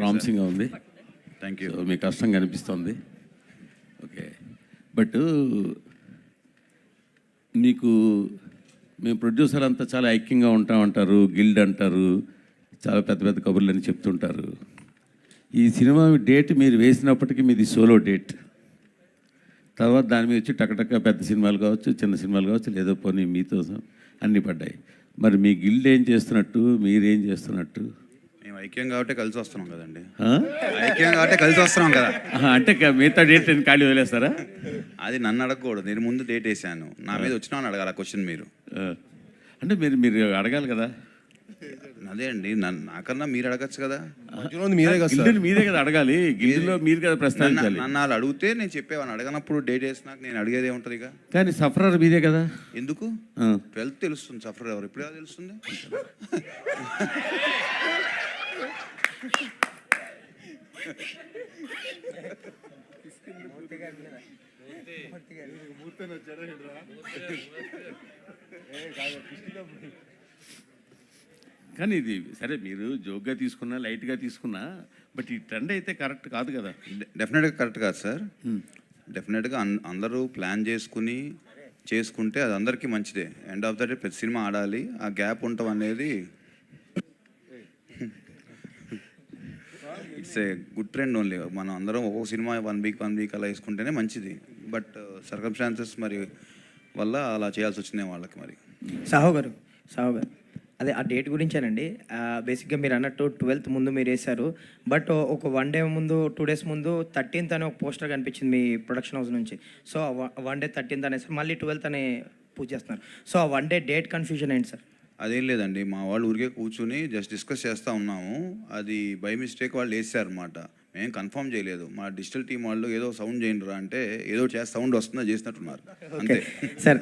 ప్రామిసింగ్గా ఉంది. Thank you. మీ కష్టం కనిపిస్తుంది. ఓకే, బట్ మీకు మేము ప్రొడ్యూసర్ అంతా చాలా ఐక్యంగా ఉంటామంటారు, గిల్డ్ అంటారు, చాలా పెద్ద పెద్ద కబుర్లు అని చెప్తుంటారు. ఈ సినిమా డేట్ మీరు వేసినప్పటికీ మీది సోలో డేట్. తర్వాత దాని మీద వచ్చి టకటక పెద్ద సినిమాలు కావచ్చు, చిన్న సినిమాలు కావచ్చు, లేదో పోనీ మీతో అన్నీ పడ్డాయి. మరి మీ గిల్డ్ ఏం చేస్తున్నట్టు, మీరేం చేస్తున్నట్టు? మేము ఐక్యం కాబట్టి కలిసి వస్తున్నాం కదండి. ఐక్యం కాబట్టి కలిసి వస్తున్నాం కదా. అంటే మిగతా డేట్ ఖాళీ వదిలేస్తారా? అది నన్ను అడగకూడదు. నేను ముందు డేట్ వేసాను, నా మీద వచ్చినా అని అడగాలి ఆ క్వశ్చన్ మీరు. అంటే మీరు అడగాలి కదా. అదే అండి, నాకన్నా మీరు అడగచ్చు కదా. మీరే కదా అడగాలి. గిల్డ్లో మీరు కదా ప్రశ్నించాలి. నన్ను వాళ్ళు అడిగితే నేను చెప్పేవాడిని. అడగనప్పుడు డేట్ వేసినాక నేను అడిగేది ఏముంటుంది ఇక. కానీ సఫరర్ మీదే కదా. ఎందుకు? 12th తెలుస్తుంది సఫరర్ ఎవరు, ఇప్పుడు తెలుస్తుంది. కానీ ఇది సరే, మీరు జోక్గా తీసుకున్నా, లైట్గా తీసుకున్నా, బట్ ఈ ట్రెండ్ అయితే కరెక్ట్ కాదు కదా. డెఫినెట్గా కరెక్ట్ కాదు సార్. డెఫినెట్గా అందరూ ప్లాన్ చేసుకుంటే అది అందరికీ మంచిదే. ఎండ్ ఆఫ్ ద డే ప్రతి సినిమా ఆడాలి, ఆ గ్యాప్ ఉండటం అనేది it's a good trend only. మనం అందరం ఒక్కొక్క సినిమా వన్ వీక్ అలా వేసుకుంటేనే మంచిది. బట్ సర్కమ్స్టాన్సెస్ మరి వల్ల అలా చేయాల్సి వచ్చినాయి వాళ్ళకి. మరి సాహో గారు అదే ఆ డేట్ గురించేనండి. బేసిక్గా మీరు అన్నట్టు 12th ముందు మీరు వేశారు, బట్ ఒక 1 day ముందు 2 days ముందు 13th అనే ఒక పోస్టర్ కనిపించింది మీ ప్రొడక్షన్ హౌస్ నుంచి. సో 1 day 13th అనేసి మళ్ళీ 12th అనే పూజ చేస్తున్నారు. సో ఆ 1 day డేట్ కన్ఫ్యూజన్ ఏంటి సార్? అదేం లేదండి, మా వాళ్ళు ఊరికే కూర్చుని జస్ట్ డిస్కస్ చేస్తూ ఉన్నాము. అది బై మిస్టేక్ వాళ్ళు వేసారనమాట. మేము కన్ఫర్మ్ చేయలేదు. మా డిజిటల్ టీం వాళ్ళు ఏదో సౌండ్ చేయండిరా అంటే ఏదో సౌండ్ వస్తుందో చేసినట్టున్నారు అంతే సార్.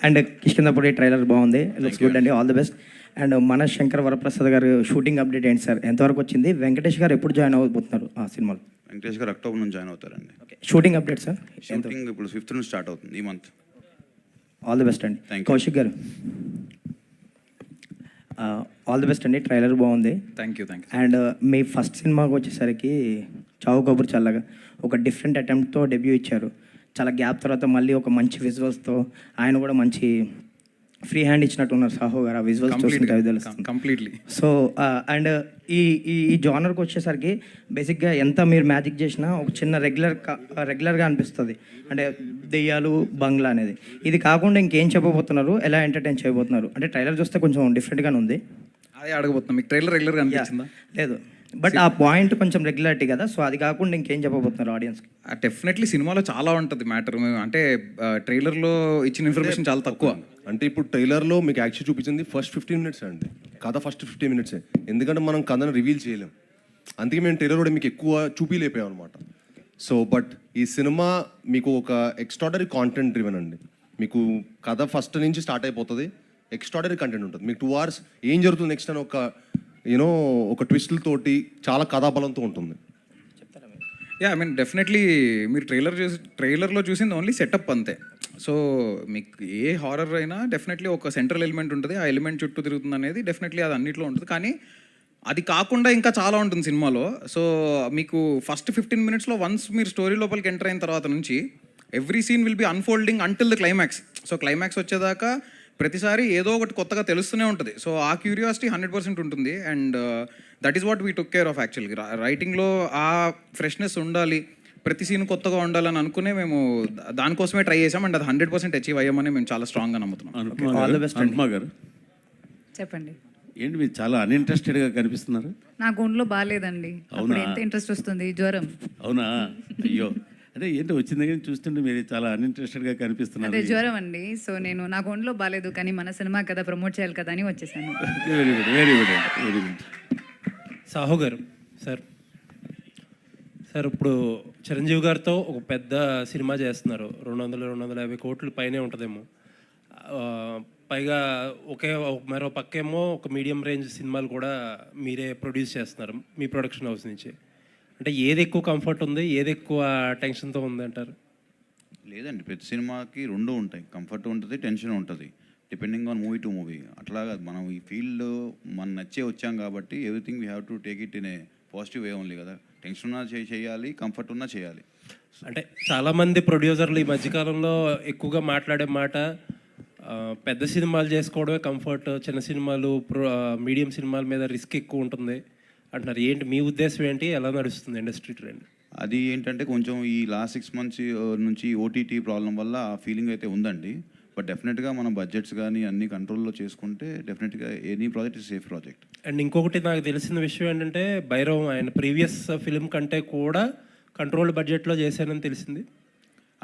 అండ్ కిష్కిందపూడి ట్రైలర్ బాగుంది, లుక్స్ గుడ్ అండి, ఆల్ ది బెస్ట్. అండ్ మన శంకర్ వరప్రసాద్ గారు షూటింగ్ అప్డేట్ ఏంటి సార్, ఎంతవరకు వచ్చింది? వెంకటేష్ గారు ఎప్పుడు జాయిన్ అవ్వబోతున్నారు ఆ సినిమాలో? వెంకటేష్ గారు అక్టోబర్ నుంచి జాయిన్ అవుతారండి. Shooting update sir? షూటింగ్ ఇప్పుడు 5th నుంచి స్టార్ట్ అవుతుంది ఈ మంత్. ఆల్ ది బెస్ట్ అండి. కౌశిక్ గారు ఆల్ ది బెస్ట్ అండి, ట్రైలర్ బాగుంది. Thank you. And me first సినిమాకి వచ్చేసరికి చావు కబుర్ చల్లగా ఒక డిఫరెంట్ అటెంప్ట్తో డెబ్యూ ఇచ్చారు. చాలా గ్యాప్ తర్వాత మళ్ళీ ఒక మంచి విజువల్స్తో ఆయన కూడా మంచి ఫ్రీ హ్యాండ్ ఇచ్చినట్టున్నారు సాహో గారు. ఆ విజువల్స్ చూసిన అవి తెలుస్తుంది కంప్లీట్లీ. సో అండ్ ఈ జానర్కి వచ్చేసరికి బేసిక్గా ఎంత మీరు మ్యాజిక్ చేసినా ఒక చిన్న రెగ్యులర్గా అనిపిస్తుంది. అంటే దెయ్యాలు, బంగ్లా అనేది. ఇది కాకుండా ఇంకేం చెప్పబోతున్నారు, ఎలా ఎంటర్టైన్ చేయబోతున్నారు? అంటే ట్రైలర్ చూస్తే కొంచెం డిఫరెంట్గానే ఉంది. అదే అడగబోతున్నాం, మీకు ట్రైలర్ రెగ్యులర్గా అనిపించిందా? లేదు, బట్ ఆ పాయింట్ కొంచెం రెగ్యులారిటీ కదా. సో అది కాకుండా ఇంకేం చెప్పబోతున్నారు ఆడియన్స్కి? డెఫినెట్లీ సినిమాలో చాలా ఉంటుంది మ్యాటర్. అంటే ట్రైలర్లో ఇచ్చిన ఇన్ఫర్మేషన్ చాలా తక్కువ. అంటే ఇప్పుడు ట్రైలర్లో మీకు యాక్చువల్ చూపించింది ఫస్ట్ 15 minutes అండి, కథ ఫస్ట్ 15 minutes. ఎందుకంటే మనం కథను రివీల్ చేయలేం, అందుకే మేము ట్రైలర్ కూడా మీకు ఎక్కువ చూపిలేపాం అనమాట. సో బట్ ఈ సినిమా మీకు ఒక ఎక్స్ట్రాడనరీ కాంటెంట్ డ్రివెన్ అండి. మీకు కథ ఫస్ట్ నుంచి స్టార్ట్ అయిపోతుంది, ఎక్స్ట్రాడనరీ కంటెంట్ ఉంటుంది. మీకు 2 hours ఏం జరుగుతుంది నెక్స్ట్ అని ఒక ట్విస్టులతోటి చాలా కథాబలంతో ఉంటుంది. ఐ మీన్ డెఫినెట్లీ మీరు ట్రైలర్లో చూసింది ఓన్లీ సెటప్ అంతే. సో మీకు ఏ హారర్ అయినా డెఫినెట్లీ ఒక సెంట్రల్ ఎలిమెంట్ ఉంటుంది, ఆ ఎలిమెంట్ చుట్టూ తిరుగుతుంది అనేది డెఫినెట్లీ అది అన్నిట్లో ఉంటుంది. కానీ అది కాకుండా ఇంకా చాలా ఉంటుంది సినిమాలో. సో మీకు ఫస్ట్ 15 minutesలో వన్స్ మీరు స్టోరీ లోపలికి ఎంటర్ అయిన తర్వాత నుంచి every scene will be unfolding until the climax. So climax వచ్చేదాకా ప్రతిసారి ఏదో ఒకటి కొత్తగా తెలుస్తూనే ఉంటుంది. సో ఆ క్యూరియాసిటీ 100% ఉంటుంది. And that is what we took care of యాక్చువల్గా. రైటింగ్లో ఆ ఫ్రెష్నెస్ ఉండాలి, ప్రతి సీన్ కొత్తగా ఉండాలని అనుకునే మేము దానికోసమే ట్రై చేసాం. అండ్ అది 100% అచీవ్ అయ్యామని మేము చాలా స్ట్రాంగ్గా నమ్ముతున్నాం. అనుపమ గారు చెప్పండి. ఏంటి మీరు చాలా అన్ఇంట్రెస్టెడ్గా కనిపిస్తున్నారు? నాకు ఒంట్లో బాగాలేదండి. అప్పుడు ఎంత ఇంట్రెస్ట్ వస్తుంది, జ్వరం. అవునా? అయ్యో, అంటే ఏంటో వచ్చిన దగ్గర చూస్తుంటే మీరు చాలా అన్ఇంట్రెస్టెడ్గా కనిపిస్తున్నారు. అదే జ్వరం అండి. సో నాకు ఒంట్లో బాగాలేదు, కానీ మన సినిమా కదా ప్రమోట్ చేయాలి కదా అని వచ్చేసాను. Very good, very good, very good. Saaho గారు సార్ ఇప్పుడు చిరంజీవి గారితో ఒక పెద్ద సినిమా చేస్తున్నారు, 200-250 కోట్ల పైనే ఉంటుందేమో. పైగా మరో పక్కేమో ఒక మీడియం రేంజ్ సినిమాలు కూడా మీరే ప్రొడ్యూస్ చేస్తున్నారు మీ ప్రొడక్షన్ హౌస్ నుంచి. అంటే ఏది ఎక్కువ కంఫర్ట్ ఉంది, ఏది ఎక్కువ టెన్షన్తో ఉంది అంటారు? లేదండి, ప్రతి సినిమాకి 2 ఉంటాయి. కంఫర్ట్ ఉంటుంది, టెన్షన్ ఉంటుంది, depending on movie to movie. అట్లాగా మనం ఈ ఫీల్డ్ నచ్చే వచ్చాం కాబట్టి everything we have to take it in a positive way only కదా. టెన్షన్ ఉన్నా చేయాలి, కంఫర్ట్ ఉన్నా చేయాలి. అంటే చాలామంది ప్రొడ్యూసర్లు ఈ మధ్యకాలంలో ఎక్కువగా మాట్లాడే మాట పెద్ద సినిమాలు చేసుకోవడమే కంఫర్ట్, చిన్న సినిమాలు మీడియం సినిమాల మీద రిస్క్ ఎక్కువ ఉంటుంది అంటున్నారు. ఏంటి మీ ఉద్దేశం ఏంటి? ఎలా నడుస్తుంది ఇండస్ట్రీ ట్రెండ్? అది ఏంటంటే కొంచెం ఈ లాస్ట్ 6 months నుంచి ఓటీటీ ప్రాబ్లం వల్ల ఆ ఫీలింగ్ అయితే ఉందండి. బట్ డెఫినెట్గా మనం బడ్జెట్స్ కానీ అన్ని కంట్రోల్లో చేసుకుంటే డెఫినెట్గా any project is safe project. And ఇంకొకటి నాకు తెలిసిన విషయం ఏంటంటే భైరవ్ ఆయన ప్రీవియస్ ఫిల్మ్ కంటే కూడా కంట్రోల్డ్ బడ్జెట్లో చేశానని తెలిసింది.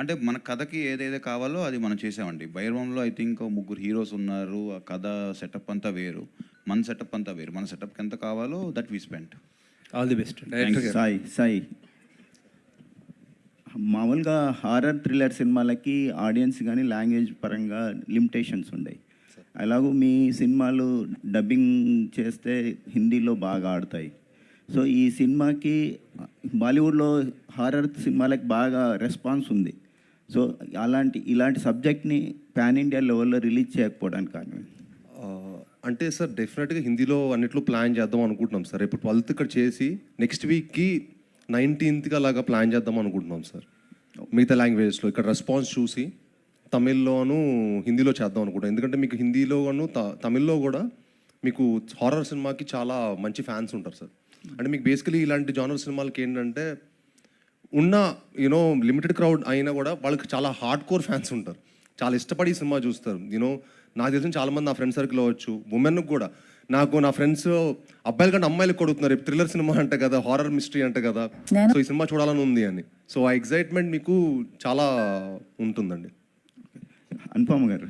అంటే మన కథకి ఏదైతే కావాలో అది మనం చేసామండి. భైరవంలో ఐ థింక్ 3 హీరోస్ ఉన్నారు, ఆ కథ సెటప్ అంతా వేరు, మన సెటప్ అంతా వేరు. మన సెటప్కి ఎంత కావాలో that we spend. All the best. Sai మామూలుగా హారర్ థ్రిల్లర్ సినిమాలకి ఆడియన్స్ కానీ లాంగ్వేజ్ పరంగా లిమిటేషన్స్ ఉన్నాయి. అలాగూ మీ సినిమాలు డబ్బింగ్ చేస్తే హిందీలో బాగా ఆడతాయి. సో ఈ సినిమాకి బాలీవుడ్లో హారర్ సినిమాలకి బాగా రెస్పాన్స్ ఉంది. సో ఇలాంటి సబ్జెక్ట్ని పాన్ ఇండియా లెవెల్లో రిలీజ్ చేయకపోవడానికి కారణం? అంటే సార్ డెఫినెట్గా హిందీలో అన్నిట్లో ప్లాన్ చేద్దాం అనుకుంటున్నాం సార్. ఇప్పుడు 12th ఇక్కడ చేసి నెక్స్ట్ వీక్కి 19th అలాగా ప్లాన్ చేద్దాం అనుకుంటున్నాం సార్. మిగతా లాంగ్వేజెస్లో ఇక్కడ రెస్పాన్స్ చూసి తమిళ్లోను హిందీలో చేద్దాం అనుకుంటున్నాం. ఎందుకంటే మీకు హిందీలోను తమిళ్లో కూడా మీకు హారర్ సినిమాకి చాలా మంచి ఫ్యాన్స్ ఉంటారు సార్. అంటే మీకు బేసికలీ ఇలాంటి జానర్ సినిమాలకి ఏంటంటే ఉన్న యూనో లిమిటెడ్ క్రౌడ్ అయినా కూడా వాళ్ళకి చాలా హార్డ్ కోర్ ఫ్యాన్స్ ఉంటారు, చాలా ఇష్టపడి సినిమా చూస్తారు. నాకు తెలిసిన చాలామంది నా ఫ్రెండ్ సర్కిల్ అవ్వచ్చు, ఉమెన్కి కూడా. నా ఫ్రెండ్స్ అబ్బాయిల కంటే అమ్మాయిలకు కొడుతున్నారు, థ్రిల్లర్ సినిమా అంటే కదా, హారర్ మిస్టరీ అంటే కదా, సో ఈ సినిమా చూడాలని ఉంది అని. సో ఆ ఎగ్జైట్మెంట్ మీకు చాలా ఉంటుందండి. అనుపమ గారు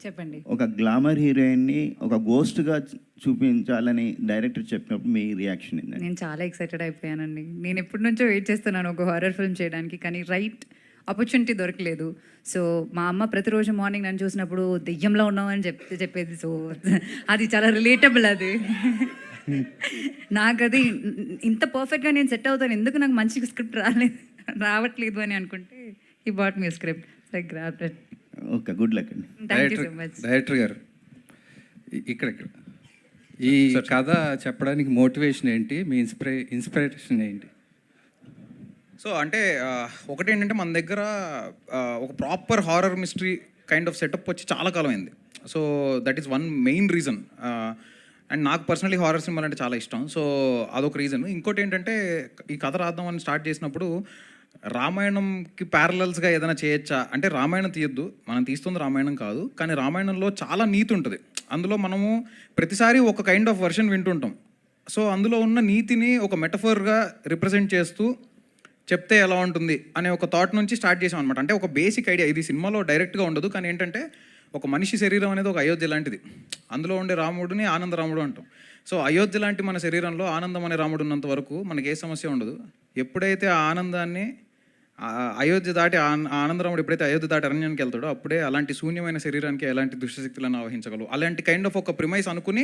చెప్పండి. ఒక గ్లామర్ హీరోయిన్ని ఒక గోస్ట్గా చూపించాలని డైరెక్టర్ చెప్పినప్పుడు మీ రియాక్షన్ ఏంటండి? నేను చాలా ఎక్సైటెడ్ అయిపోయానండి. నేను ఎప్పటి నుంచో వెయిట్ చేస్తున్నాను ఒక హారర్ ఫిల్మ్ చేయడానికి, కానీ రైట్ ఆపర్చునిటీ దొరకలేదు. సో మా అమ్మ ప్రతిరోజు మార్నింగ్ నన్ను చూసినప్పుడు దెయ్యంలో ఉన్నామని చెప్పేది. సో అది చాలా రిలేటబుల్. అది నాకు అది ఇంత పర్ఫెక్ట్గా నేను సెట్ అవుతాను, ఎందుకు నాకు మంచి స్క్రిప్ట్ రావట్లేదు అని అనుకుంటే ఈ బాట్ మీ స్క్రిప్ట్. ఓకే, గుడ్ లక్ అండి. Thank you so much. Director గారు, ఇక్కడ ఈ కథ చెప్పడానికి మోటివేషన్ ఏంటి? మీ ఇన్స్పిరేషన్ ఏంటి? సో అంటే ఒకటేంటంటే మన దగ్గర ఒక proper horror mystery kind of setup వచ్చి చాలా కాలం అయింది. So that is one main reason. And నాకు పర్సనలీ హారర్ సినిమాలు అంటే చాలా ఇష్టం. సో అదొక రీజన్. ఇంకోటి ఏంటంటే ఈ కథ రాద్దామని స్టార్ట్ చేసినప్పుడు రామాయణంకి ప్యారలల్స్గా ఏదైనా చేయొచ్చా అంటే, రామాయణం తీయొద్దు, మనం తీస్తుంది రామాయణం కాదు, కానీ రామాయణంలో చాలా నీతి ఉంటుంది. అందులో మనము ప్రతిసారి ఒక కైండ్ ఆఫ్ వర్షన్ వింటుంటాం. సో అందులో ఉన్న నీతిని ఒక మెటఫర్గా రిప్రజెంట్ చేస్తూ చెప్తే ఎలా ఉంటుంది అనే ఒక థాట్ నుంచి స్టార్ట్ చేసాం అనమాట. అంటే ఒక బేసిక్ ఐడియా, ఇది సినిమాలో డైరెక్ట్గా ఉండదు, కానీ ఏంటంటే ఒక మనిషి శరీరం అనేది ఒక అయోధ్య లాంటిది. అందులో ఉండే రాముడిని ఆనందరాముడు అంటాం. సో అయోధ్య లాంటి మన శరీరంలో ఆనందం అనే రాముడు ఉన్నంత వరకు మనకి ఏ సమస్య ఉండదు. ఎప్పుడైతే ఆ ఆనందాన్ని అయోధ్య దాటి ఆనందరాముడు ఎప్పుడైతే అయోధ్య దాటి అరణ్యానికి వెళ్తాడో అప్పుడే అలాంటి శూన్యమైన శరీరానికి ఎలాంటి దుష్టశక్తులను ఆవహించగలవు. అలాంటి కైండ్ ఆఫ్ ఒక ప్రిమైస్ అనుకుని,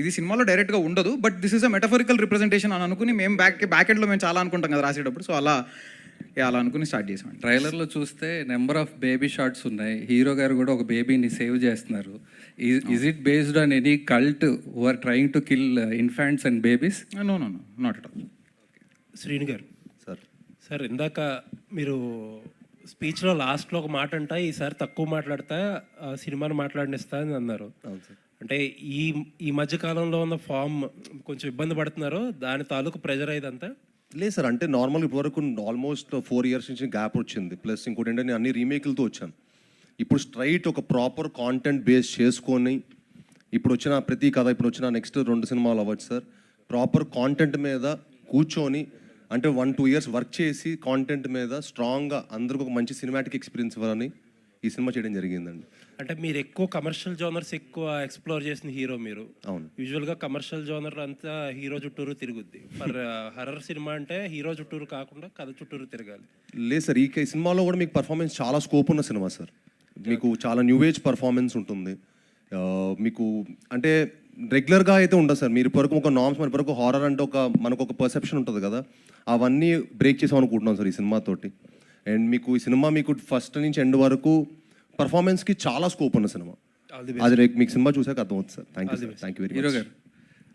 ఇది సినిమాలో డైరెక్ట్గా ఉండదు but this is a metaphorical representation అని అనుకుని మేము బ్యాక్ ఎండ్లో మేము చాలా అనుకుంటాం కదా రాసేటప్పుడు. సో అలా అనుకుని స్టార్ట్ చేసాం. ట్రైలర్లో చూస్తే నెంబర్ ఆఫ్ బేబీ షాట్స్ ఉన్నాయి. హీరో గారు కూడా ఒక బేబీని సేవ్ చేస్తున్నారు. Is it based on any cult who are trying to kill infants and babies? No not at all. Srini గారు సార్ ఇందాక మీరు స్పీచ్లో లాస్ట్లో ఒక మాట అంట, ఈసారి తక్కువ మాట్లాడతా సినిమాని మాట్లాడినిస్తా అని అన్నారు. అంటే ఈ మధ్య కాలంలో ఉన్న ఫామ్ కొంచెం ఇబ్బంది పడుతున్నారు, దాని తాలూకు ప్రెజర్ అయ్యేదంతా? లేదు సార్, అంటే నార్మల్ ఇప్పటివరకు ఆల్మోస్ట్ 4 years నుంచి గ్యాప్ వచ్చింది. ప్లస్ ఇంకోటి ఏంటంటే నేను అన్ని రీమేక్లతో వచ్చాను. ఇప్పుడు స్ట్రైట్ ఒక ప్రాపర్ కాంటెంట్ బేస్ చేసుకొని ఇప్పుడు వచ్చిన ప్రతి కథ, ఇప్పుడు వచ్చిన నెక్స్ట్ 2 సినిమాలు అవ్వచ్చు సార్, ప్రాపర్ కాంటెంట్ మీద కూర్చొని అంటే 1-2 years వర్క్ చేసి కాంటెంట్ మీద స్ట్రాంగ్గా అందరికి ఒక మంచి సినిమాటిక్ ఎక్స్పీరియన్స్ ఇవ్వాలని ఈ సినిమా చేయడం జరిగిందండి. అంటే మీరు ఎక్కువ కమర్షియల్ జోనర్స్ ఎక్కువ ఎక్స్ప్లోర్ చేసిన హీరో మీరు. అవును. యూజువల్గా కమర్షియల్ జోనర్ అంతా హీరో చుట్టూరు తిరుగుద్ది. ఫర్ హర్రర్ సినిమా అంటే హీరో చుట్టూరు కాకుండా కథ చుట్టూరు తిరగాలి. లేదు సార్, ఈ సినిమాలో కూడా మీకు పర్ఫార్మెన్స్ చాలా స్కోప్ ఉన్న సినిమా సార్. మీకు చాలా న్యూ ఏజ్ పర్ఫార్మెన్స్ ఉంటుంది. మీకు అంటే రెగ్యులర్గా అయితే ఉండదు సార్. మీరు ఇప్పటివరకు ఒక నార్మ్స్, మరి ఇప్పటివరకు హారర్ అంటే మనకు ఒక పర్సెప్షన్ ఉంటుంది కదా, అవన్నీ బ్రేక్ చేసాం అనుకుంటున్నాం సార్ ఈ సినిమాతోటి. అండ్ మీకు ఈ సినిమా మీకు ఫస్ట్ నుంచి ఎండ్ వరకు పర్ఫార్మెన్స్కి చాలా స్కోప్ ఉన్న సినిమా. అది మీకు సినిమా చూసాక అర్థమవుతుంది sir. Thank you very much. Hero గారు,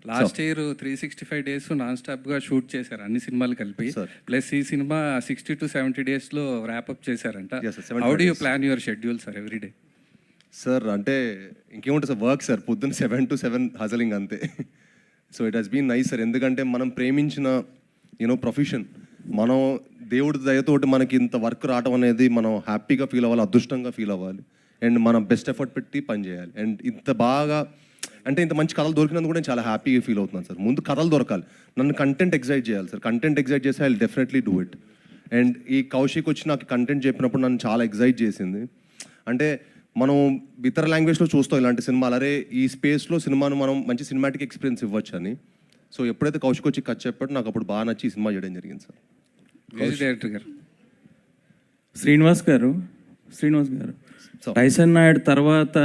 లాస్ట్ ఇయర్ 365 డేస్ నాన్ స్టాప్గా షూట్ చేశారు అన్ని సినిమాలు కలిపి, ప్లస్ ఈ సినిమా 60 to 70 డేస్లో ర్యాప్అప్ చేశారంట. Yes, sir, 75 how do you plan your schedule sir everyday? Sir అంటే ఇంకేముంటుంది సార్, వర్క్ సార్, పొద్దున్న 7 to 7 హజలింగ్ అంతే. So it has been nice sir, ఎందుకంటే మనం ప్రేమించిన ప్రొఫెషన్, మనం దేవుడి దయతోటి మనకి ఇంత వర్క్ రావడం అనేది మనం హ్యాపీగా ఫీల్ అవ్వాలి, అదృష్టంగా ఫీల్ అవ్వాలి, అండ్ మనం బెస్ట్ ఎఫర్ట్ పెట్టి పని చేయాలి. అండ్ ఇంత బాగా అంటే ఇంత మంచి కథలు దొరికినందుకు కూడా నేను చాలా హ్యాపీగా ఫీల్ అవుతున్నాను సార్. ముందు కథలు దొరకాలి, నన్ను కంటెంట్ ఎగ్జైట్ చేయాలి సార్. కంటెంట్ ఎగ్జైట్ చేస్తే I will definitely do it. And ఈ కౌశిక్ వచ్చి నాకు కంటెంట్ చెప్పినప్పుడు నన్ను చాలా ఎగ్జైట్ చేసింది. అంటే మనం ఇతర లాంగ్వేజ్లో చూస్తాం ఇలాంటి సినిమాలు, అరే ఈ స్పేస్లో సినిమాను మనం మంచి సినిమాటిక్ ఎక్స్పీరియన్స్ ఇవ్వచ్చు అని. సో ఎప్పుడైతే కౌశిక్ వచ్చి కథ చెప్పాడో నాకు అప్పుడు బాగా నచ్చి ఈ సినిమా చేయడం జరిగింది సార్. మ్యూజిక్ డైరెక్టర్ గారు శ్రీనివాస్ గారు, టైసన్ నాయుడు తర్వాత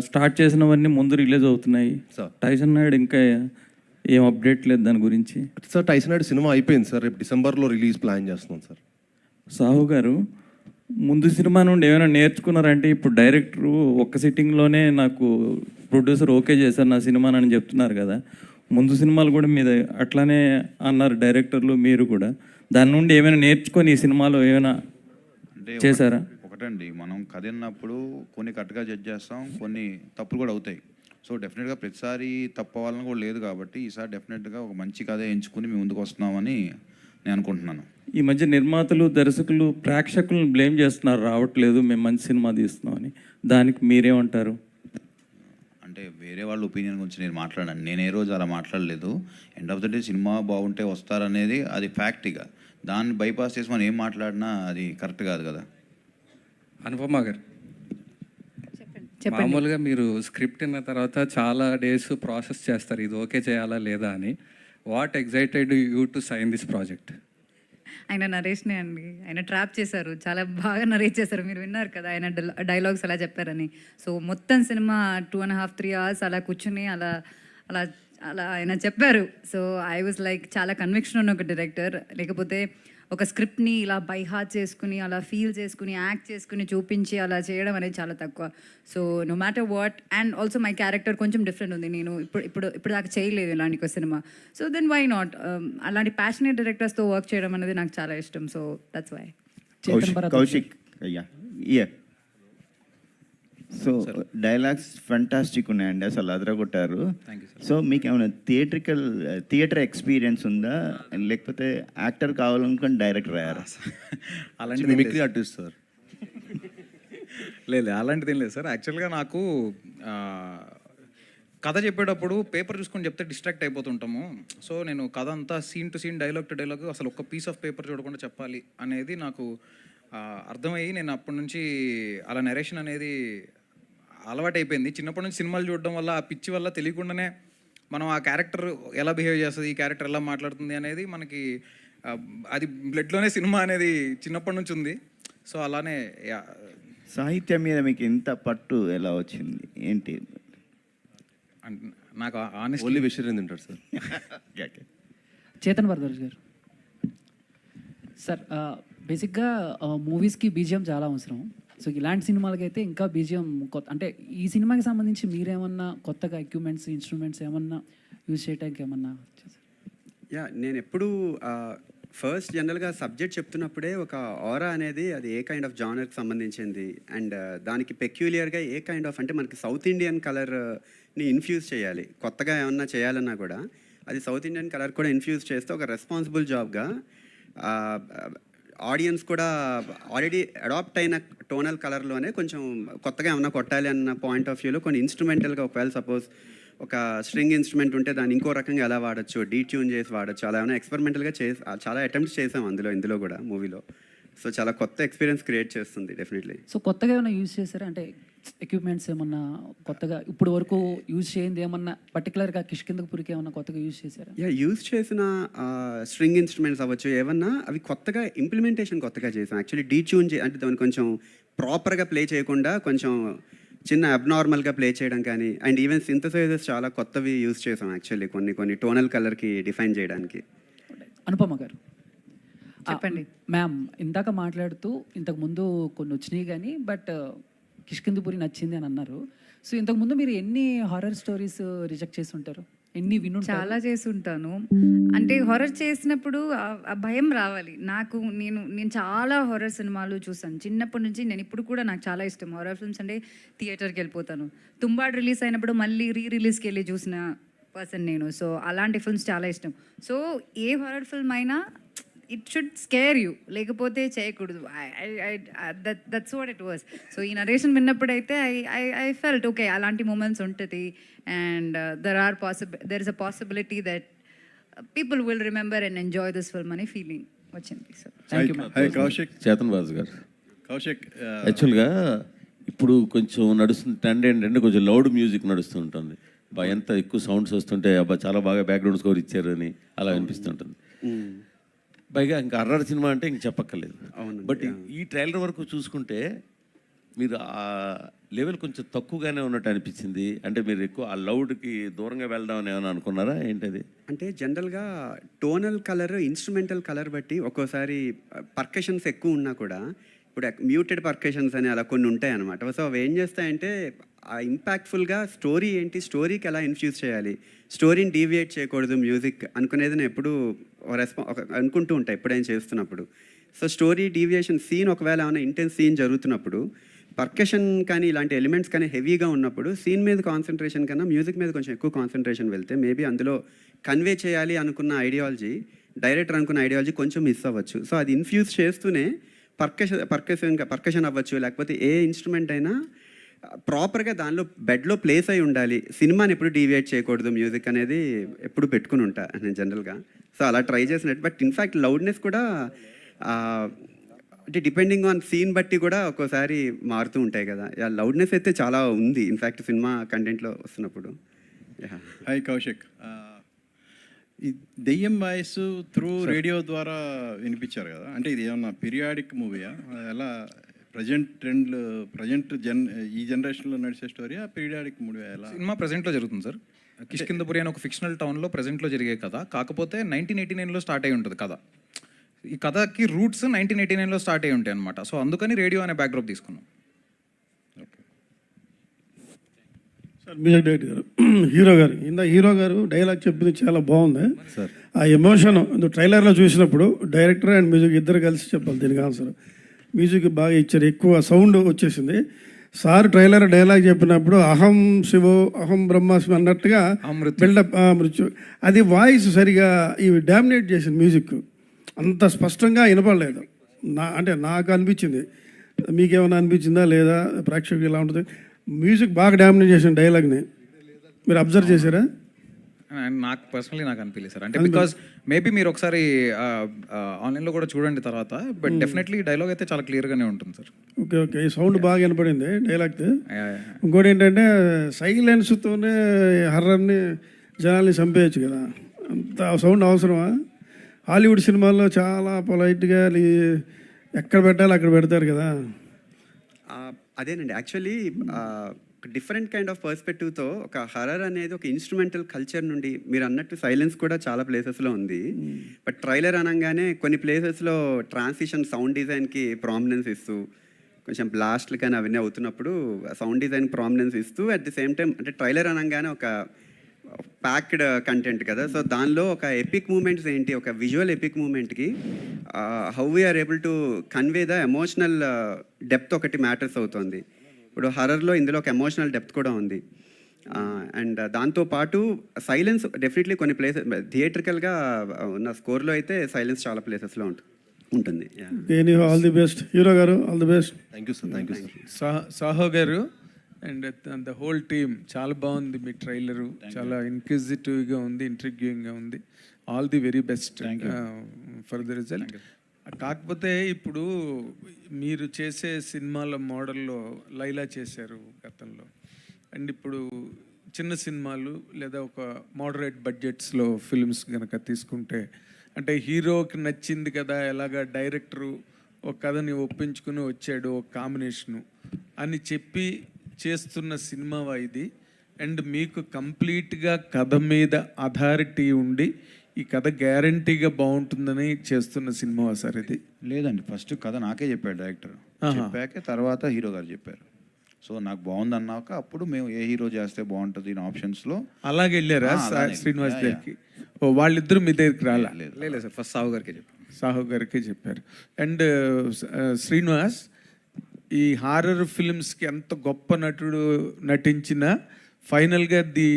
స్టార్ట్ చేసినవన్నీ ముందు రిలీజ్ అవుతున్నాయి. టైసన్ నాయుడు ఇంకా ఏం అప్డేట్ లేదు దాని గురించి. సార్ టైసన్ నాయుడు సినిమా అయిపోయింది సార్, రేపు డిసెంబర్లో రిలీజ్ ప్లాన్ చేస్తున్నాం సార్. సాహు గారు, ముందు సినిమా నుండి ఏమైనా నేర్చుకున్నారంటే ఇప్పుడు డైరెక్టరు ఒక్క సిట్టింగ్లోనే నాకు ప్రొడ్యూసర్ ఓకే చేశారు నా సినిమానని చెప్తున్నారు కదా, ముందు సినిమాలు కూడా మీద అట్లానే అన్నారు డైరెక్టర్లు, మీరు కూడా దాని నుండి ఏమైనా నేర్చుకొని ఈ సినిమాలో ఏమైనా చేశారా? ఒకటండి, మనం కథ విన్నప్పుడు కొన్ని కరెక్ట్గా జడ్జ్ చేస్తాం, కొన్ని తప్పులు కూడా అవుతాయి. సో డెఫినెట్గా ప్రతిసారి తప్పు అవ్వాలని కూడా లేదు కాబట్టి ఈసారి డెఫినెట్గా ఒక మంచి కథ ఎంచుకుని మేము ముందుకు వస్తున్నామని నేను అనుకుంటున్నాను. ఈ మధ్య నిర్మాతలు, దర్శకులు ప్రేక్షకులను బ్లేమ్ చేస్తున్నారు, రావట్లేదు మేము మంచి సినిమా తీస్తున్నామని. దానికి మీరేమంటారు? అంటే వేరే వాళ్ళ ఒపీనియన్ గురించి నేను మాట్లాడాను, నేను ఏ రోజు అలా మాట్లాడలేదు. End of the day cinema బాగుంటే వస్తారనేది అది ఫ్యాక్ట్. ఇక దాన్ని బైపాస్ చేసి మనం ఏం మాట్లాడినా అది కరెక్ట్ కాదు కదా. అనుపమ గారు, మామూలుగా మీరు స్క్రిప్ట్ విన్న తర్వాత చాలా డేస్ ప్రాసెస్ చేస్తారు, ఇది ఓకే చేయాలా లేదా అని. What excited you to sign this project? ఆయన నరేష్నే అండి, ఆయన ట్రాప్ చేశారు, చాలా బాగా నరేట్ చేశారు. మీరు విన్నారు కదా ఆయన డైలాగ్స్ అలా చెప్పారని. సో మొత్తం సినిమా 2.5-3 hours అలా కూర్చుని అలా అలా అలా ఆయన చెప్పారు. సో ఐ వాజ్ లైక్ చాలా కన్విక్షన్ ఉన్న ఒక డైరెక్టర్. లేకపోతే ఒక స్క్రిప్ట్ని ఇలా బై హార్ట్ చేసుకుని అలా ఫీల్ చేసుకుని యాక్ట్ చేసుకుని చూపించి అలా చేయడం అనేది చాలా తక్కువ. So no matter what, and also my character కొంచెం డిఫరెంట్ ఉంది, నేను ఇప్పుడు దాకా చేయలేదు ఇలాంటి ఒక సినిమా. సో దెన్ వై నాట్, అలాంటి ప్యాషనేట్ డైరెక్టర్స్తో వర్క్ చేయడం అనేది నాకు చాలా ఇష్టం. So that's why. కౌశిక్ అయ్యా, సో డైలాగ్స్ ఫంటాస్టిక్ ఉన్నాయండి, అసలు అదరగొట్టారు. సో మీకు ఏమైనా థియేటర్ ఎక్స్పీరియన్స్ ఉందా, లేకపోతే యాక్టర్ కావాలనుకుని డైరెక్టర్ అయ్యారా? అలాంటి మిమిక్రీ ఆర్టిస్ట్ సార్? లేదు, అలాంటిది ఏం లేదు సార్. యాక్చువల్గా నాకు కథ చెప్పేటప్పుడు పేపర్ చూసుకొని చెప్తే డిస్ట్రాక్ట్ అయిపోతుంటాము. సో నేను కథ అంతా scene to scene, dialogue to dialogue, అసలు ఒక్క పీస్ ఆఫ్ పేపర్ చూడకుండా చెప్పాలి అనేది నాకు అర్థమయ్యి నేను అప్పటి నుంచి అలా నరేషన్ అనేది అలవాటైపోయింది. చిన్నప్పటి నుంచి సినిమాలు చూడడం వల్ల, ఆ పిచ్చి వల్ల తెలియకుండానే మనం ఆ క్యారెక్టర్ ఎలా బిహేవ్ చేస్తుంది, ఈ క్యారెక్టర్ ఎలా మాట్లాడుతుంది అనేది మనకి అది బ్లడ్లోనే సినిమా అనేది చిన్నప్పటి నుంచి ఉంది. సో అలానే సాహిత్యం మీద మీకు ఇంత పట్టు ఎలా వచ్చింది, ఏంటి? నాకు ఆనెస్ట్లీ ఓన్లీ వెజిటేరియన్ తింటారు సార్. చేతన్ భరద్వాజ్ గారు సార్, బేసిక్గా మూవీస్కి బీజిఎం చాలా అవసరం. సో ఇలాంటి సినిమాలకైతే ఇంకా బీజిఎం కొత్త, అంటే ఈ సినిమాకి సంబంధించి మీరేమన్నా కొత్తగా ఎక్విప్మెంట్స్, ఇన్స్ట్రుమెంట్స్ ఏమన్నా యూజ్ చేయడానికి ఏమన్నా? నేను ఎప్పుడు ఫస్ట్ జనరల్గా సబ్జెక్ట్ చెప్తున్నప్పుడే ఒక ఆరా అనేది అది ఏ కైండ్ ఆఫ్ జానర్కి సంబంధించింది, అండ్ దానికి పెక్యులియర్గా ఏ కైండ్ ఆఫ్, అంటే మనకి సౌత్ ఇండియన్ కలర్ని ఇన్ఫ్యూజ్ చేయాలి. కొత్తగా ఏమన్నా చేయాలన్నా కూడా అది సౌత్ ఇండియన్ కలర్ కూడా ఇన్ఫ్యూజ్ చేస్తే ఒక రెస్పాన్సిబుల్ జాబ్గా ఆడియన్స్ కూడా ఆల్రెడీ అడాప్ట్ అయిన టోనల్ కలర్లోనే కొంచెం కొత్తగా ఏమన్నా కొట్టాలి అన్న పాయింట్ ఆఫ్ వ్యూలో కొన్ని ఇన్స్ట్రుమెంటల్గా, ఒకవేళ సపోజ్ ఒక స్ట్రింగ్ ఇన్స్ట్రుమెంట్ ఉంటే దాన్ని ఇంకో రకంగా ఎలా వాడచ్చు, డీట్యూన్ చేసి వాడచ్చు, అలా ఏమైనా ఎక్స్పెరిమెంటల్గా చాలా అటెంప్ట్స్ చేసాం ఇందులో కూడా మూవీలో. సో చాలా కొత్త ఎక్స్పీరియన్స్ క్రియేట్ చేస్తుంది డెఫినెట్లీ. సో కొత్తగా ఏమైనా యూజ్ చేశారా, అంటే ఎక్విప్మెంట్స్ ఏమన్నా కొత్తగా ఇప్పుడు వరకు యూజ్ చేయింది ఏమన్నా పర్టికులర్గా కిష్కిందపురికి ఏమన్నా కొత్తగా యూజ్ చేశారా? యూజ్ చేసిన స్ట్రింగ్ ఇన్స్ట్రుమెంట్స్ అవ్వచ్చు ఏమన్నా, అవి కొత్తగా ఇంప్లిమెంటేషన్ కొత్తగా చేసాం. యాక్చువల్లీ డీట్యూన్ అంటే దాన్ని కొంచెం ప్రాపర్గా ప్లే చేయకుండా కొంచెం చిన్న అబ్నార్మల్గా ప్లే చేయడం కానీ, అండ్ ఈవెన్ సింథసైజర్స్ చాలా కొత్తవి యూజ్ చేసాం యాక్చువల్లీ కొన్ని టోనల్ కలర్కి డిఫైన్ చేయడానికి. అనుపమ గారు చెప్పండి. మ్యామ్, ఇందాక మాట్లాడుతూ ఇంతకుముందు కొన్ని వచ్చినాయి కానీ బట్ కిష్కిందపురి నచ్చింది అని అన్నారు. సో ఇంతకుముందు మీరు ఎన్ని హారర్ స్టోరీస్ రిజెక్ట్ చేసి ఉంటారు? ఎన్ని వినుంటారు? చాలా చేసుంటాను. అంటే హారర్ చేసినప్పుడు ఆ భయం రావాలి. నేను చాలా హారర్ సినిమాలు చూసాను. చిన్నప్పటి నుంచి నేను ఇప్పుడు కూడా నాకు చాలా ఇష్టం. హారర్ ఫిల్మ్స్ అంటే థియేటర్కి వెళ్ళిపోతాను. తుంబాడ్ రిలీజ్ అయినప్పుడు మళ్ళీ రిలీజ్కి వెళ్ళి చూసిన పర్సన్ నేను. సో అలాంటి ఫిల్మ్స్ చాలా ఇష్టం. సో ఏ హారర్ ఫిల్మ్ అయినా ఇట్ షుడ్ స్కేర్ యూ, లేకపోతే చేయకూడదు. That's what it was. So ఈ నరేషన్ విన్నప్పుడైతే ఐ ఫెల్ట్ ఓకే, అలాంటి మూమెంట్స్ ఉంటుంది. And there is a possibility that people will remember and enjoy this film అనే feeling వచ్చింది. So thank you ma'am. Kaushik, Chetan Baju గారు, కౌశిక్ యాక్చువల్గా ఇప్పుడు కొంచెం నడుస్తుంది ట్రెండ్ ఏంటంటే కొంచెం లౌడ్ మ్యూజిక్ నడుస్తుంటుంది. ఎంత ఎక్కువ సౌండ్స్ వస్తుంటే అబ్బా చాలా బాగా బ్యాక్గ్రౌండ్ స్కోర్ ఇచ్చారు అని అలా అనిపిస్తుంటుంది. పైగా ఇంకా హర్రర్ సినిమా అంటే ఇంక చెప్పక్కర్లేదు. బట్ ఈ ట్రైలర్ వరకు చూసుకుంటే మీరు ఆ లెవెల్ కొంచెం తక్కువగానే ఉన్నట్టు అనిపించింది. అంటే మీరు ఎక్కువ ఆ లౌడ్కి దూరంగా వెళ్దాం అని ఏమైనా అనుకున్నారా ఏంటది? అంటే జనరల్గా టోనల్ కలర్, ఇన్స్ట్రుమెంటల్ కలర్ బట్టి ఒక్కోసారి పర్కషన్స్ ఎక్కువ ఉన్నా కూడా, ఇప్పుడు మ్యూటెడ్ పర్కషన్స్ అని అలా కొన్ని ఉంటాయి అన్నమాట. సో అవి ఏం చేస్తాయంటే ఆ ఇంపాక్ట్ఫుల్గా స్టోరీ ఏంటి, స్టోరీకి ఎలా ఇన్ఫ్యూజ్ చేయాలి, స్టోరీని డీవియేట్ చేయకూడదు మ్యూజిక్ అనుకునేది నేను ఎప్పుడు అనుకుంటూ ఉంటాను ఎప్పుడైనా చేస్తున్నప్పుడు. సో స్టోరీ డీవియేషన్ సీన్ ఒకవేళ ఏమైనా ఇంటెన్స్ సీన్ జరుగుతున్నప్పుడు పర్కషన్ కానీ ఇలాంటి ఎలిమెంట్స్ కానీ హెవీగా ఉన్నప్పుడు సీన్ మీద కాన్సన్ట్రేషన్ కన్నా మ్యూజిక్ మీద కొంచెం ఎక్కువ కాన్సన్ట్రేషన్ వెళ్తే మేబీ అందులో కన్వే చేయాలి అనుకున్న ఐడియాలజీ, డైరెక్టర్ అనుకున్న ఐడియాలజీ కొంచెం మిస్ అవ్వచ్చు. సో అది ఇన్ఫ్యూజ్ చేస్తూనే పర్కషన్ అవ్వచ్చు, లేకపోతే ఏ ఇన్స్ట్రుమెంట్ అయినా ప్రాపర్గా దానిలో బెడ్లో ప్లేస్ అయి ఉండాలి. సినిమాని ఎప్పుడు డీవియేట్ చేయకూడదు మ్యూజిక్ అనేది ఎప్పుడు పెట్టుకుని ఉంటా నేను జనరల్గా. సో అలా ట్రై చేసినట్టు. బట్ ఇన్ఫ్యాక్ట్ లౌడ్నెస్ కూడా అంటే డిపెండింగ్ ఆన్ సీన్ బట్టి కూడా ఒక్కోసారి మారుతూ ఉంటాయి కదా. లౌడ్నెస్ అయితే చాలా ఉంది ఇన్ఫ్యాక్ట్ సినిమా కంటెంట్లో వస్తున్నప్పుడు. హాయ్ కౌశిక్, ఈ దెయ్యం వాయిస్ త్రూ రేడియో ద్వారా వినిపించారు కదా, అంటే ఇది ఏమన్నా పీరియాడిక్ మూవీయా, ఎలా ప్రజెంట్ ఈ జనరేషన్లో నడిచే స్టోరీయా, పీరియాడిక్ మూవీ ఎలా? సినిమా ప్రజెంట్లో జరుగుతుంది సార్. కిష్కిందపురి అని ఒక ఫిక్షనల్ టౌన్లో ప్రజెంట్లో జరిగే కథ. కాకపోతే 1989లో స్టార్ట్ అయి ఉంటుంది కథ. ఈ కథకి రూట్స్ 1989లో స్టార్ట్ అయి ఉంటాయి అనమాట. సో అందుకని రేడియో అనే బ్యాక్డ్రాప్ తీసుకున్నాం. సార్ మ్యూజిక్ డైరెక్టర్ గారు, హీరో గారు డైలాగ్ చెప్పింది చాలా బాగుంది. ఆ ఎమోషన్ ట్రైలర్లో చూసినప్పుడు డైరెక్టర్ అండ్ మ్యూజిక్ ఇద్దరు కలిసి చెప్పాలి దీనికి ఆన్సర్. మ్యూజిక్ బాగా ఇచ్చారు, ఎక్కువ సౌండ్ వచ్చేసింది. సార్ ట్రైలర్ డైలాగ్ చెప్పినప్పుడు అహం శివో అహం బ్రహ్మాస్మి అన్నట్టుగా బిల్డప్ మృత్యు, అది వాయిస్ సరిగా ఇవి డామినేట్ చేసింది. మ్యూజిక్ అంత స్పష్టంగా వినపడలేదు. అంటే నాకు అనిపించింది, మీకేమైనా అనిపించిందా లేదా? ప్రేక్షకులు ఎలా ఉంటుంది? మ్యూజిక్ బాగా డామినేట్ చేసిన డైలాగ్ని మీరు అబ్జర్వ్ చేశారా? నాకు పర్సనలీ నాకు అనిపించలేదు సార్. అంటే బికాస్ మేబీ మీరు ఒకసారి ఆన్లైన్లో కూడా చూడండి తర్వాత. బట్ డెఫినెట్లీ డైలాగ్ అయితే చాలా క్లియర్గానే ఉంటుంది సార్. ఓకే ఓకే, ఈ సౌండ్ బాగా వినపడింది డైలాగ్తో. ఇంకోటి ఏంటంటే సైలెన్స్తోనే హర్రర్ని జనాల్ని చంపేయచ్చు కదా, అంత సౌండ్ అవసరమా? హాలీవుడ్ సినిమాల్లో చాలా పొలైట్గా ఎక్కడ పెట్టాలో అక్కడ పెడతారు కదా. అదేనండి యాక్చువల్లీ డిఫరెంట్ కైండ్ ఆఫ్ పర్స్పెక్టివ్తో ఒక హర్రర్ అనేది ఒక ఇన్స్ట్రుమెంటల్ కల్చర్ నుండి మీరు అన్నట్టు సైలెన్స్ కూడా చాలా ప్లేసెస్లో ఉంది. బట్ ట్రైలర్ అనగానే కొన్ని ప్లేసెస్లో ట్రాన్సిషన్ సౌండ్ డిజైన్కి ప్రామినెన్స్ ఇస్తూ, కొంచెం బ్లాస్ట్లు కానీ అవన్నీ అవుతున్నప్పుడు సౌండ్ డిజైన్ ప్రామినెన్స్ ఇస్తూ అట్ ది సేమ్ టైం అంటే ట్రైలర్ అనగానే ఒక ప్యాక్డ్ కంటెంట్ కదా. సో దానిలో ఒక ఎపిక్ మూమెంట్స్ ఏంటి, ఒక విజువల్ ఎపిక్ మూమెంట్కి how we are able to convey the emotional depth ఒకటి మ్యాటర్స్ అవుతుంది. ఇప్పుడు హర్రర్లో ఇందులో ఒక ఎమోషనల్ డెప్త్ కూడా ఉంది. అండ్ దాంతోపాటు సైలెన్స్ డెఫినెట్లీ కొన్ని ప్లేసెస్ థియేట్రికల్గా ఉన్న స్కోర్లో అయితే సైలెన్స్ చాలా ప్లేసెస్లో ఉంటుంది. ఆల్ ది బెస్ట్ హీరో గారు, all the best. Thank you sir. Saaho గారు అండ్ ద హోల్ టీమ్ చాలా బాగుంది. మీ ట్రైలరు చాలా ఇన్క్విజిటివ్గా ఉంది, ఇంట్రిగ్యూయింగ్గా ఉంది. All the very best for the result. కాకపోతే ఇప్పుడు మీరు చేసే సినిమాల మోడల్లో లైలా చేశారు గతంలో, అండ్ ఇప్పుడు చిన్న సినిమాలు లేదా ఒక మోడరేట్ బడ్జెట్స్లో ఫిల్మ్స్ కనుక తీసుకుంటే, అంటే హీరోకి నచ్చింది కదా, ఎలాగా డైరెక్టరు ఒక కథని ఒప్పించుకుని వచ్చాడు ఒక కాంబినేషను అని చెప్పి చేస్తున్న సినిమావా ఇది? అండ్ మీకు కంప్లీట్గా కథ మీద అథారిటీ ఉండి ఈ కథ గ్యారంటీగా బాగుంటుందని చేస్తున్న సినిమావా సార్ ఇది? లేదండి, ఫస్ట్ కథ నాకే చెప్పాడు డైరెక్టర్, చెప్పాక తర్వాత హీరో గారు చెప్పారు. సో నాకు బాగుంది అన్నాక అప్పుడు మేము ఏ హీరో చేస్తే బాగుంటుంది ఇన్ ఆప్షన్స్లో అలాగే వెళ్ళారా శ్రీనివాస్ దగ్గరికి? ఓ వాళ్ళిద్దరు మీ దగ్గరికి రాలా? లేదు సార్, ఫస్ట్ సాహు గారికి చెప్పాను. సాహు గారికి చెప్పారు. అండ్ శ్రీనివాస్, ఈ హారర్ ఫిల్మ్స్కి ఎంత గొప్ప నటుడు నటించినా ఫైనల్గా the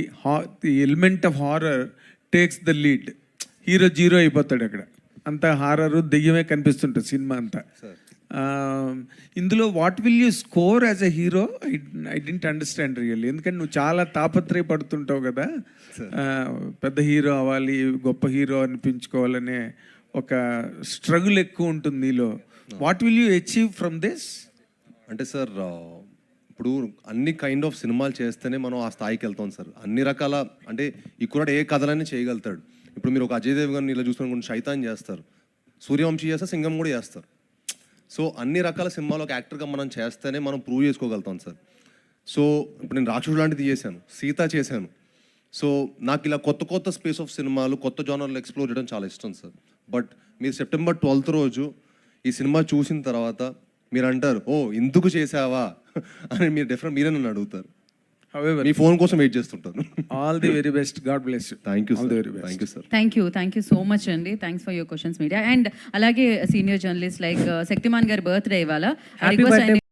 element of horror takes the lead. Hero zero అయిపోతాడు అక్కడ. అంతా హారరు దెయ్యమే కనిపిస్తుంటుంది సినిమా అంతా. ఇందులో what will you score as a hero? I didn't understand really. ఎందుకంటే నువ్వు చాలా తాపత్రయపడుతుంటావు కదా, పెద్ద హీరో అవ్వాలి, గొప్ప హీరో అనిపించుకోవాలనే ఒక స్ట్రగుల్ ఎక్కువ ఉంటుంది నీలో. What will you achieve from this? అంటే సార్ ఇప్పుడు అన్ని కైండ్ ఆఫ్ సినిమాలు చేస్తేనే మనం ఆ స్థాయికి వెళ్తాం సార్. అన్ని రకాల అంటే ఈ కుర్రాడు ఏ కథలన్నీ చేయగలుగుతాడు. ఇప్పుడు మీరు ఒక అజయ్ దేవ్ గారిని ఇలా చూసుకుని శైతాన్ చేస్తారు, సూర్యవంశీ చేస్తారు, సింగం కూడా చేస్తారు. సో అన్ని రకాల సినిమాలు ఒక యాక్టర్గా మనం చేస్తేనే మనం ప్రూవ్ చేసుకోగలుగుతాం సార్. సో ఇప్పుడు నేను రాక్షసుడు లాంటిది చేశాను, సీత చేశాను. సో నాకు ఇలా కొత్త కొత్త స్పేస్ ఆఫ్ సినిమాలు, కొత్త జానర్లు ఎక్స్ప్లోర్ చేయడం చాలా ఇష్టం సార్. బట్ మీరు సెప్టెంబర్ 12th రోజు ఈ సినిమా చూసిన తర్వాత మీరు అంటారు, ఓ ఇందుకు చేసావా అని మీరే నన్ను అడుగుతారు. మీ ఫోన్ కోసం వెయిట్ చేస్తుంటాను. All the very best. God bless you. Thank you, all the very best. Thank you sir. Thank you so much అండి. Thanks for your questions media. And అలాగే సీనియర్ జర్నలిస్ట్ లైక్ శక్తిమాన్ గారి birthday ఇవాళ.